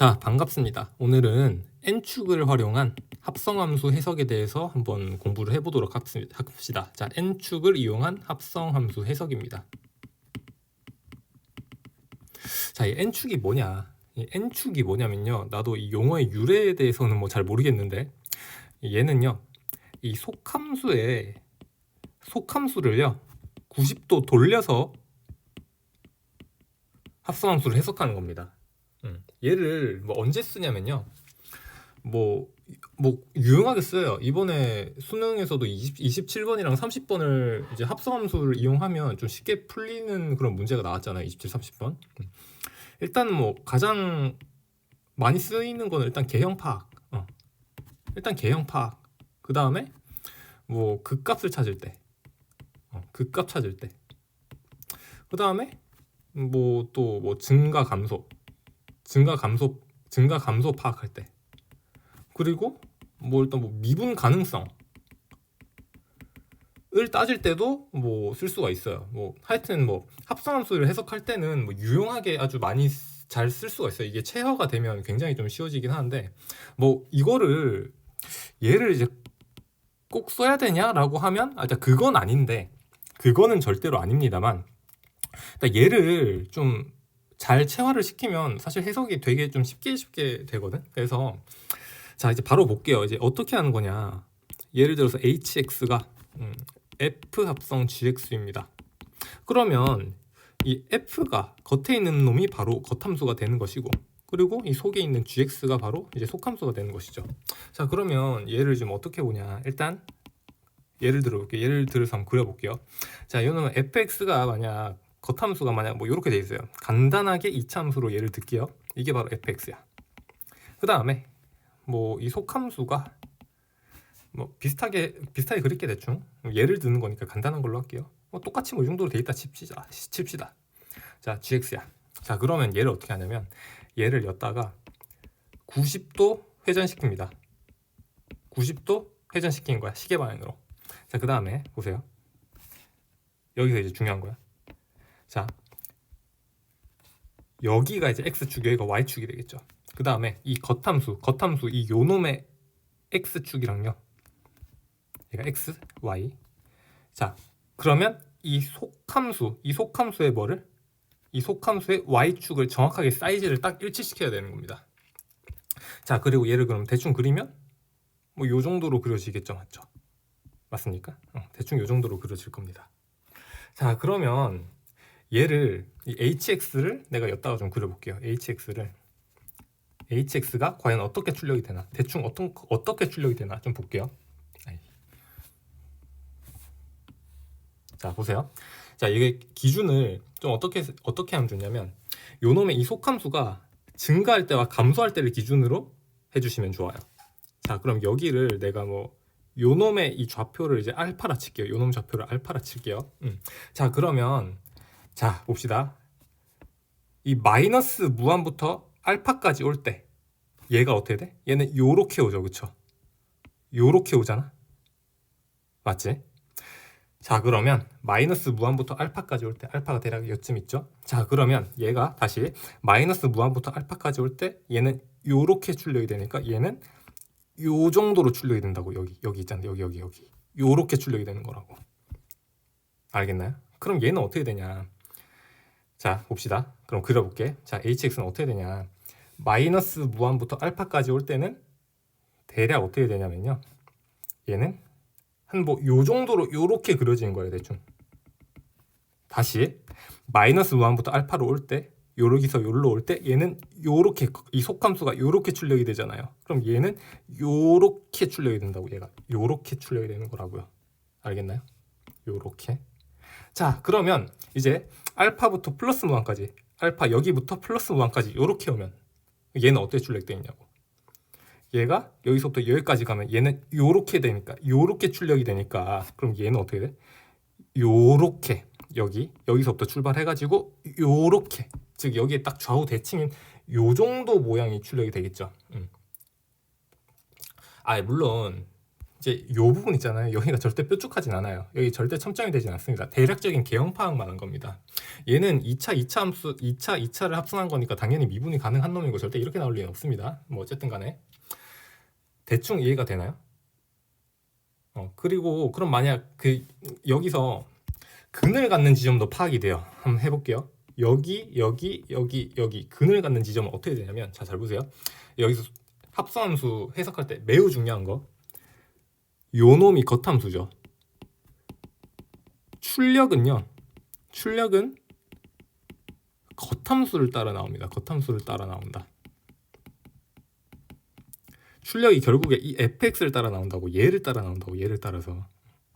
자, 반갑습니다. 오늘은 n축을 활용한 합성함수 해석에 대해서 한번 공부를 해보도록 합시다. 자, n축을 이용한 합성함수 해석입니다. 자, 이 n축이 뭐냐? 이 n축이 뭐냐면요. 나도 이 용어의 유래에 대해서는 뭐 잘 모르겠는데 얘는요. 이 속함수를요. 90도 돌려서 합성함수를 해석하는 겁니다. 얘를 뭐 언제 쓰냐면요. 뭐 유용하게 써요. 이번에 수능에서도 27번이랑 30번을 이제 합성함수를 이용하면 좀 쉽게 풀리는 그런 문제가 나왔잖아요. 27, 30번. 일단 뭐 가장 많이 쓰이는 거는 일단 개형 파악. 일단 개형 파악. 그 다음에 뭐 극값을 찾을 때, 극값 찾을 때. 그 다음에 뭐 또 뭐 증가 감소 파악할 때. 그리고 뭐 일단 뭐 미분 가능성을 따질 때도 뭐 쓸 수가 있어요. 뭐 하여튼 뭐 합성함수를 해석할 때는 뭐 유용하게 아주 많이 잘 쓸 수가 있어요. 이게 체화가 되면 굉장히 좀 쉬워지긴 하는데 뭐 얘를 이제 꼭 써야 되냐라고 하면 그건 아닌데 그거는 절대로 아닙니다만 일단 얘를 좀 잘 체화를 시키면 사실 해석이 되게 좀 쉽게 되거든. 그래서 자, 이제 바로 볼게요. 이제 어떻게 하는 거냐. 예를 들어서 hx가 f 합성 gx입니다. 그러면 이 f가 겉에 있는 놈이 바로 겉함수가 되는 것이고, 그리고 이 속에 있는 gx가 바로 이제 속함수가 되는 것이죠. 자, 그러면 얘를 좀 어떻게 보냐. 일단 예를 들어서 한번 그려볼게요. 자, 이거는 fx가 겉함수가 만약 뭐 이렇게 돼 있어요. 간단하게 이차함수로 예를 들게요. 이게 바로 fx야. 그 다음에 뭐 이 속함수가 뭐 비슷하게 그릴게 대충. 예를 드는 거니까 간단한 걸로 할게요. 뭐 똑같이 뭐 이 정도로 돼 있다 칩시다. 자, gx야. 자, 그러면 얘를 어떻게 하냐면 얘를 였다가 90도 회전시킵니다. 90도 회전시킨 거야. 시계 방향으로. 자, 그 다음에 보세요. 여기서 이제 중요한 거야. 자, 여기가 이제 x축, 여기가 y축이 되겠죠. 그 다음에 이 겉함수 이 요놈의 x축이랑요. 얘가 x, y. 자, 그러면 이 속함수의 뭐를? 이 속함수의 y축을 정확하게 사이즈를 딱 일치시켜야 되는 겁니다. 자, 그리고 얘를 그럼 대충 그리면 뭐 요 정도로 그려지겠죠, 맞죠? 맞습니까? 대충 요 정도로 그려질 겁니다. 자, 그러면 얘를 이 hx를 내가 엿다가 좀 그려볼게요. hx가 과연 어떻게 출력이 되나? 대충 어떻게 출력이 되나 좀 볼게요. 자, 보세요. 자, 이게 기준을 좀 어떻게 하면 좋냐면 요놈의 이 속함수가 증가할 때와 감소할 때를 기준으로 해주시면 좋아요. 자, 그럼 여기를 내가 뭐 요놈의 이 좌표를 이제 알파라 칠게요. 요놈 좌표를 알파라 칠게요. 자, 그러면 자, 봅시다. 이 마이너스 무한부터 알파까지 올 때 얘가 어떻게 돼? 얘는 요렇게 오죠, 그쵸? 요렇게 오잖아? 맞지? 자, 그러면 마이너스 무한부터 알파까지 올 때 알파가 대략 요쯤 있죠? 자, 그러면 얘가 다시 마이너스 무한부터 알파까지 올 때 얘는 요렇게 출력이 되니까 얘는 요 정도로 출력이 된다고. 여기 있잖아요. 여기 요렇게 출력이 되는 거라고. 알겠나요? 그럼 얘는 어떻게 되냐? 자, 봅시다. 그럼 그려볼게. 자, hx는 어떻게 되냐? 마이너스 무한부터 알파까지 올 때는 대략 어떻게 되냐면요. 얘는 한 뭐 요 정도로 요렇게 그려지는 거예요, 대충. 다시 마이너스 무한부터 알파로 올 때, 요러기서 요로 올 때 얘는 요렇게, 이 속함수가 요렇게 출력이 되잖아요. 그럼 얘는 요렇게 출력이 된다고. 얘가 요렇게 출력이 되는 거라고요. 알겠나요? 요렇게. 자, 그러면 이제 알파부터 플러스 무한까지, 알파 여기부터 플러스 무한까지 요렇게 오면 얘는 어떻게 출력되어 있냐고. 얘가 여기서부터 여기까지 가면 얘는 요렇게 되니까, 요렇게 출력이 되니까, 그럼 얘는 어떻게 돼? 요렇게 여기서부터 출발해가지고 요렇게, 즉 여기에 딱 좌우 대칭인 요 정도 모양이 출력이 되겠죠. 물론 이제 요 부분 있잖아요. 여기가 절대 뾰족하진 않아요. 여기 절대 첨점이 되진 않습니다. 대략적인 개형 파악만 한 겁니다. 얘는 2차 함수, 2차를 합성한 거니까 당연히 미분이 가능한 놈이고 절대 이렇게 나올 리는 없습니다. 뭐 어쨌든 간에 대충 이해가 되나요? 그리고 그럼 만약 여기서 근을 갖는 지점도 파악이 돼요. 한번 해볼게요. 여기 근을 갖는 지점은 어떻게 되냐면, 자, 잘 보세요. 여기서 합성함수 해석할 때 매우 중요한 거, 요 놈이 겉함수죠. 출력은 겉함수를 따라 나옵니다. 겉함수를 따라 나온다. 출력이 결국에 이 fx를 따라 나온다고, 얘를 따라 나온다고, 얘를 따라서.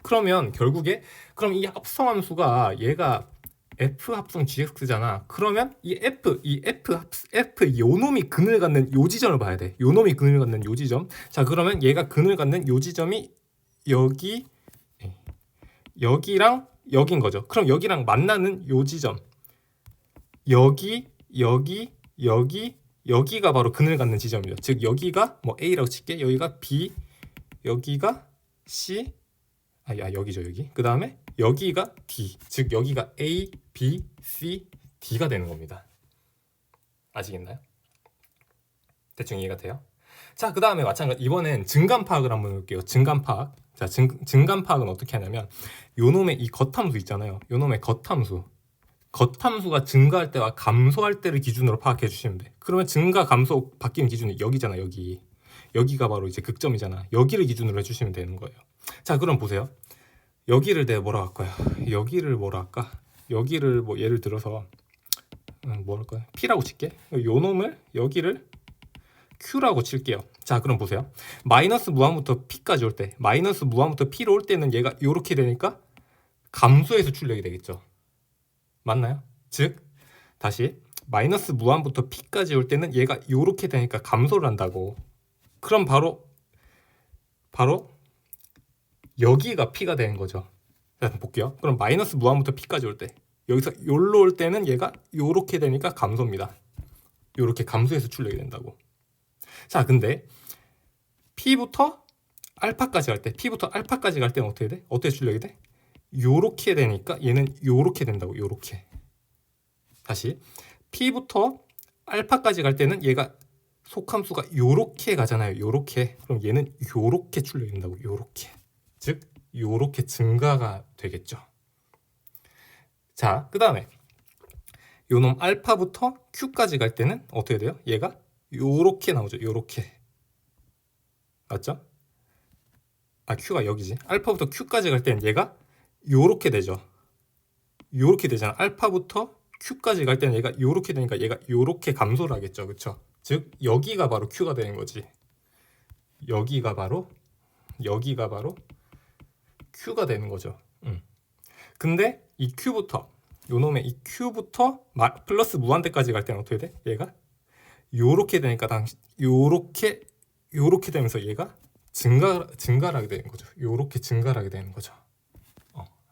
그러면 결국에 그럼 이 합성함수가 얘가 f 합성 gx잖아. 그러면 이 f 요 놈이 근을 갖는 요 지점을 봐야 돼. 요 놈이 근을 갖는 요 지점. 자, 그러면 얘가 근을 갖는 요 지점이 여기랑 여긴 거죠. 그럼 여기랑 만나는 요 지점, 여기가 바로 근을 갖는 지점이죠. 즉 여기가 뭐 A라고 칠게. 여기가 B, 여기가 C, 여기죠, 여기. 그 다음에 여기가 D, 즉 여기가 A, B, C, D가 되는 겁니다. 아시겠나요? 대충 이해가 돼요? 자, 그 다음에 마찬가지, 이번엔 증감 파악을 한번 해볼게요. 증감 파악. 자, 증감 파악은 어떻게 하냐면, 요놈의 이 겉함수 있잖아요. 요놈의 겉함수가 증가할 때와 감소할 때를 기준으로 파악해 주시면 돼. 그러면 증가, 감소 바뀌는 기준이 여기잖아, 여기. 여기가 바로 이제 극점이잖아. 여기를 기준으로 해주시면 되는 거예요. 자, 그럼 보세요. 여기를 내가 뭐라 할 거야? 여기를 뭐라 할까? 여기를 뭐 예를 들어서 뭐 할 거야? P라고 칠게. 요 놈을 여기를 Q라고 칠게요. 자, 그럼 보세요. 마이너스 무한부터 P까지 올 때, 마이너스 무한부터 P로 올 때는 얘가 요렇게 되니까 감소해서 출력이 되겠죠. 맞나요? 즉, 다시 마이너스 무한부터 P까지 올 때는 얘가 요렇게 되니까 감소를 한다고. 그럼 바로 여기가 P가 되는 거죠. 자, 볼게요. 그럼 마이너스 무한부터 P까지 올 때, 여기서 요로 올 때는 얘가 요렇게 되니까 감소입니다. 요렇게 감소해서 출력이 된다고. 자, 근데 P부터 알파까지 갈 때, 때는 어떻게 돼? 어떻게 출력이 돼? 요렇게 되니까 얘는 요렇게 된다고. 요렇게. 다시 P부터 알파까지 갈 때는 얘가 속함수가 요렇게 가잖아요. 요렇게. 그럼 얘는 요렇게 출력이 된다고. 요렇게. 즉 요렇게 증가가 되겠죠. 자, 그 다음에 요놈 알파부터 Q까지 갈 때는 어떻게 돼요? 얘가 요렇게 나오죠. 요렇게. 맞죠? Q가 여기지. 알파부터 Q까지 갈 때는 얘가 요렇게 되죠. 요렇게 되잖아. 알파부터 Q까지 갈 때는 얘가 요렇게 되니까 얘가 요렇게 감소를 하겠죠. 그쵸? 즉 여기가 바로 Q가 되는 거지. 여기가 바로 Q가 되는 거죠. 근데 이 Q부터, 요놈의 이 Q부터 플러스 무한대까지 갈 때는 어떻게 돼? 얘가 요렇게 되니까 요렇게 되면서 얘가 증가를 하게 되는 거죠. 요렇게 증가를 하게 되는 거죠.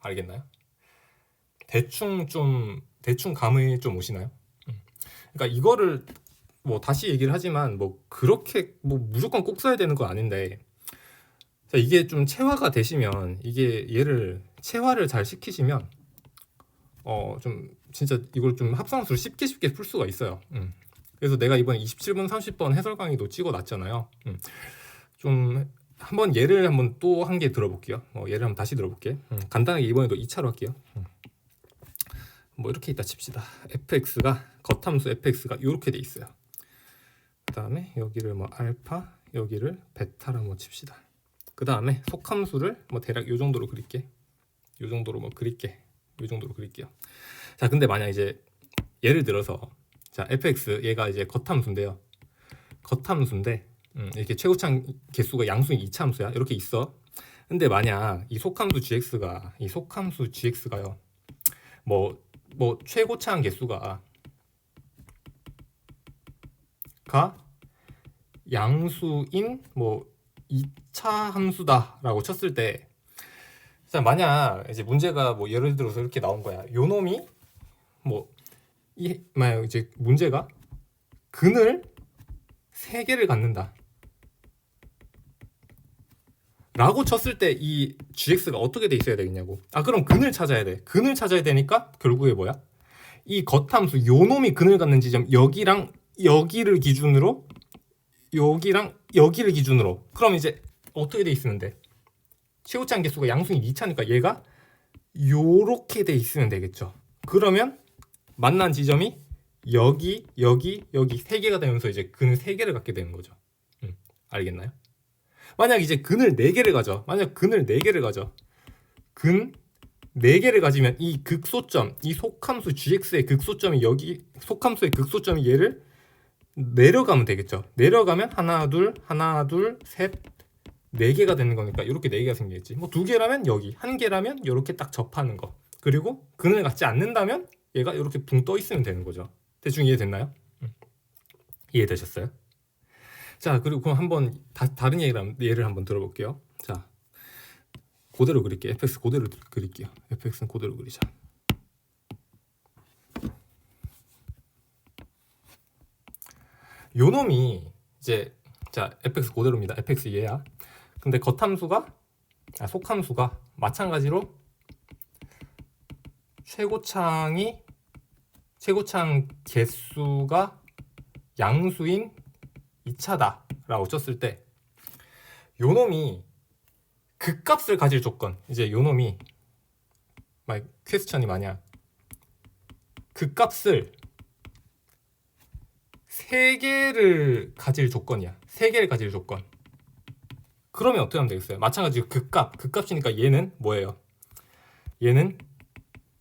알겠나요? 대충 감이 좀 오시나요? 그러니까 이거를 뭐 다시 얘기를 하지만 뭐 그렇게 뭐 무조건 꼭 써야 되는 건 아닌데, 자, 이게 좀 체화가 되시면, 이게 얘를 체화를 잘 시키시면 좀 진짜 이걸 좀 합성수를 쉽게 풀 수가 있어요. 그래서 내가 이번에 27분 30번 해설 강의도 찍어놨잖아요. 좀 한번 예를 한번 또 한 개 들어볼게요. 예를 한번 다시 들어볼게. 간단하게 이번에도 2차로 할게요. 뭐 이렇게 있다 칩시다. fx가 겉함수 fx가 이렇게 돼 있어요. 그 다음에 여기를 뭐 알파, 여기를 베타라 한번 칩시다. 그 다음에 속함수를 뭐 대략 요 정도로 그릴게. 요 정도로 그릴게요. 자, 근데 만약 이제 예를 들어서, 자, fx 얘가 이제 겉함수인데요. 이렇게 최고창 개수가 양수인 2차 함수야. 이렇게 있어. 근데 만약 이 속함수 gx가요. 뭐 최고차항 개수가 양수인 뭐 2차 함수다라고 쳤을 때, 자, 만약 이제 문제가 뭐 예를 들어서 이렇게 나온 거야. 요 놈이 만약 이제 문제가 근을 3개를 갖는다. 라고 쳤을 때 이 gx가 어떻게 돼 있어야 되겠냐고. 그럼 근을 찾아야 돼. 근을 찾아야 되니까 결국에 뭐야? 이 겉함수 요 놈이 근을 갖는 지점 여기랑 여기를 기준으로 여기랑 여기를 기준으로 그럼 이제 어떻게 돼 있으면 돼? 최고치 한계수가 양수인 2차니까 얘가 요렇게 돼 있으면 되겠죠. 그러면 만난 지점이 여기 여기 세 개가 되면서 이제 근 세 개를 갖게 되는 거죠. 알겠나요? 만약 이제 근을 4개를 가져. 만약 근을 4개를 가져. 근 4개를 가지면 이 극소점, 이 속함수 gx의 극소점이 여기 속함수의 극소점이 얘를 내려가면 되겠죠. 내려가면 하나 둘 셋 4개가 되는 거니까 이렇게 4개가 생기겠지. 뭐 2개라면 여기, 1개라면 이렇게 딱 접하는 거. 그리고 근을 갖지 않는다면 얘가 이렇게 붕 떠 있으면 되는 거죠. 대충 이해됐나요? 이해되셨어요? 자, 그리고 그럼 한번 다른 예를 한번 들어볼게요. 자, 그대로 그릴게요. fx 그대로 그릴게요. fx는 그대로 그리자. 요 놈이 이제 자 fx 그대로입니다. fx 얘야. 근데 겉함수가 속함수가 마찬가지로 최고창 개수가 양수인 2차다 라고 쳤을 때 요놈이 극값을 가질 조건, 이제 요놈이 퀘스천이 만약 극값을 3개를 가질 조건이야. 3개를 가질 조건. 그러면 어떻게 하면 되겠어요? 마찬가지로 극값이니까 얘는 뭐예요? 얘는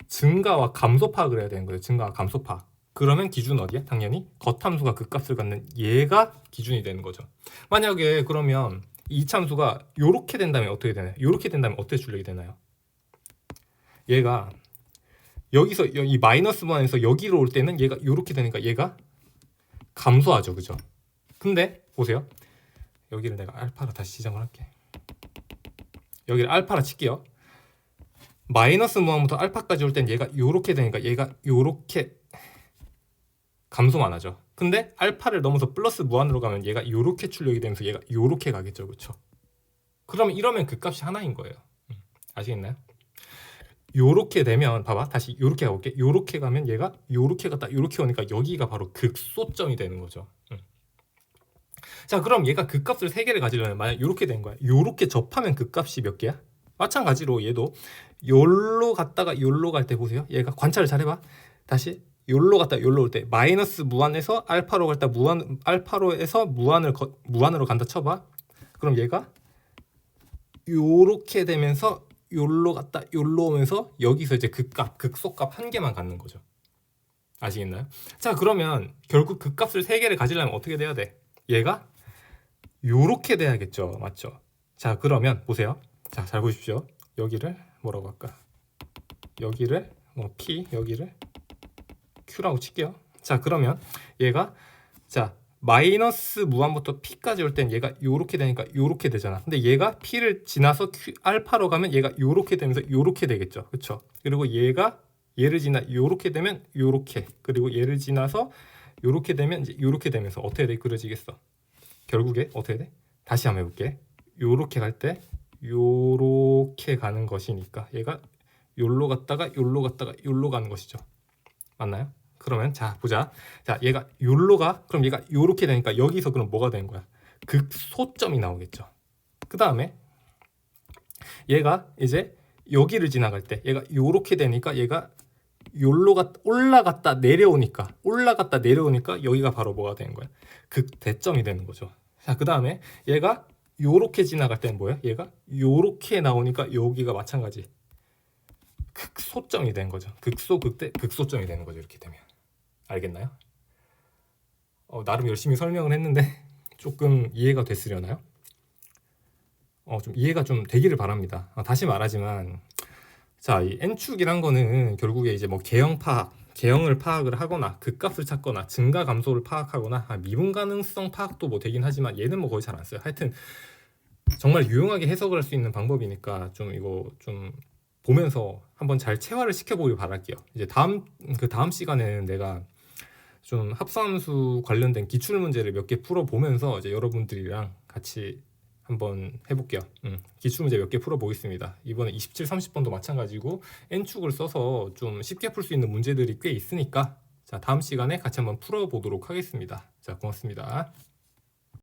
증가와 감소 파악을 해야 되는 거예요. 증가와 감소 파악. 그러면 기준 어디야? 당연히 겉함수가 극값을 갖는 얘가 기준이 되는 거죠. 만약에 그러면 이 참수가 요렇게 된다면 어떻게 되나요? 요렇게 된다면 어떻게 출력이 되나요? 얘가 여기서 이 마이너스 무한에서 여기로 올 때는 얘가 요렇게 되니까 얘가 감소하죠. 그죠? 근데 보세요. 여기를 내가 알파로 다시 지정을 할게. 여기를 알파로 칠게요. 마이너스 무한부터 알파까지 올 땐 얘가 요렇게 되니까 얘가 요렇게 감소만 하죠. 근데 알파를 넘어서 플러스 무한으로 가면 얘가 요렇게 출력이 되면서 얘가 요렇게 가겠죠. 그렇죠? 그러면 이러면 그 값이 하나인 거예요. 아시겠나요? 요렇게 되면 봐봐. 다시 요렇게 가볼게. 요렇게 가면 얘가 요렇게 갔다 요렇게 오니까 여기가 바로 극소점이 되는 거죠. 자, 그럼 얘가 극값을 3개를 가지려면 만약 요렇게 된 거야. 요렇게 접하면 극값이 몇 개야? 마찬가지로 얘도 요로 갔다가 요로 갈 때 보세요. 얘가 관찰을 잘 해봐. 다시 요로 갔다 요로 올 때 마이너스 무한에서 알파로 갔다 알파로에서 무한으로 간다 쳐봐. 그럼 얘가 요렇게 되면서 요로 갔다 요로 오면서 여기서 이제 극소값 1개만 갖는 거죠. 아시겠나요? 자, 그러면 결국 극값을 3개를 가지려면 어떻게 돼야 돼? 얘가 요렇게 돼야겠죠. 맞죠? 자, 그러면 보세요. 자, 잘 보십시오. 여기를 뭐라고 할까? 여기를 뭐 P, 여기를 Q라고 칠게요. 자, 그러면 얘가 자 마이너스 무한부터 P까지 올 땐 얘가 요렇게 되니까 요렇게 되잖아. 근데 얘가 P를 지나서 알파로 가면 얘가 요렇게 되면서 요렇게 되겠죠. 그쵸? 그리고 얘를 지나 요렇게 되면 요렇게, 그리고 얘를 지나서 요렇게 되면 이제 요렇게 되면서 어떻게 돼? 그려지겠어. 결국에 어떻게 돼? 다시 한번 해볼게. 요렇게 갈 때 요렇게 가는 것이니까 얘가 요로 갔다가 요로 갔다가 요로 가는 것이죠. 맞나요? 그러면 자 보자. 자, 얘가 요로 가. 그럼 얘가 요렇게 되니까 여기서 그럼 뭐가 되는 거야? 극소점이 나오겠죠. 그 다음에 얘가 이제 여기를 지나갈 때 얘가 요렇게 되니까 얘가 요로 올라갔다 내려오니까 여기가 바로 뭐가 되는 거야? 극대점이 되는 거죠. 자, 그 다음에 얘가 요렇게 지나갈 때는 뭐야? 얘가 요렇게 나오니까 여기가 마찬가지 극소점이 된 거죠. 극소점이 되는 거죠. 이렇게 되면. 알겠나요? 나름 열심히 설명을 했는데 조금 이해가 됐으려나요? 좀 이해가 좀 되기를 바랍니다. 다시 말하지만 자, 이 n축이란 거는 결국에 이제 뭐 개형을 파악을 하거나 극값을 찾거나 증가 감소를 파악하거나 미분 가능성 파악도 뭐 되긴 하지만 얘는 뭐 거의 잘 안 써요. 하여튼 정말 유용하게 해석을 할 수 있는 방법이니까 좀 이거 좀 보면서 한번 잘 체화를 시켜보길 바랄게요. 이제 다음 시간에는 내가 좀 합성함수 관련된 기출 문제를 몇 개 풀어보면서 이제 여러분들이랑 같이 한번 해볼게요. 기출문제 몇 개 풀어보겠습니다. 이번에 27, 30번도 마찬가지고 n축을 써서 좀 쉽게 풀 수 있는 문제들이 꽤 있으니까 자, 다음 시간에 같이 한번 풀어보도록 하겠습니다. 자, 고맙습니다.